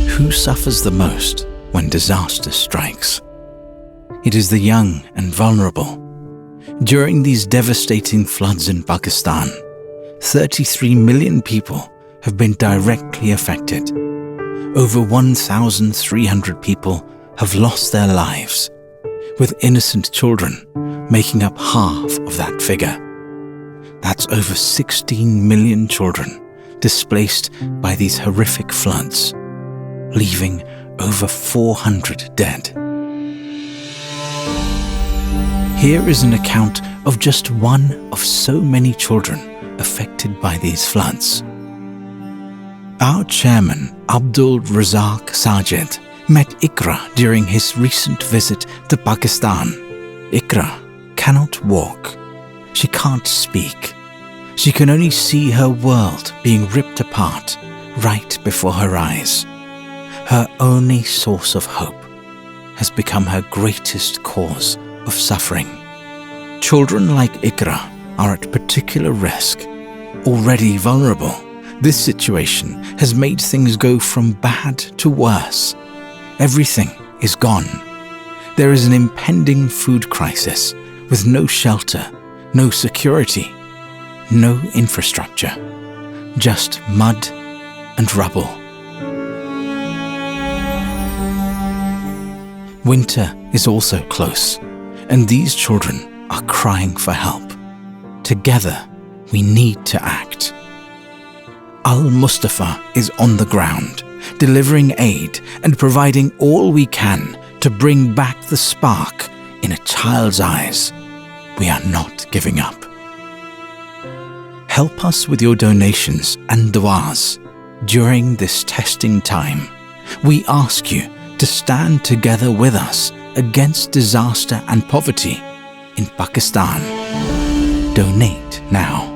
Who suffers the most when disaster strikes? It is the young and vulnerable. During these devastating floods in Pakistan, 33 million people have been directly affected. Over 1,300 people have lost their lives, with innocent children making up half of that figure. That's over 16 million children displaced by these horrific floods, leaving over 400 dead. Here is an account of just one of so many children affected by these floods. Our chairman, Abdul Razak Sajid, met Iqra during his recent visit to Pakistan. Iqra cannot walk. She can't speak. She can only see her world being ripped apart right before her eyes. Her only source of hope has become her greatest cause of suffering. Children like Iqra are at particular risk. Already vulnerable, this situation has made things go from bad to worse. Everything is gone. There is an impending food crisis with no shelter, no security, no infrastructure, just mud and rubble. Winter is also close, and these children are crying for help. Together, we need to act. Al-Mustafa is on the ground, delivering aid and providing all we can to bring back the spark in a child's eyes. We are not giving up. Help us with your donations and du'as during this testing time. We ask you to stand together with us against disaster and poverty in Pakistan. Donate now.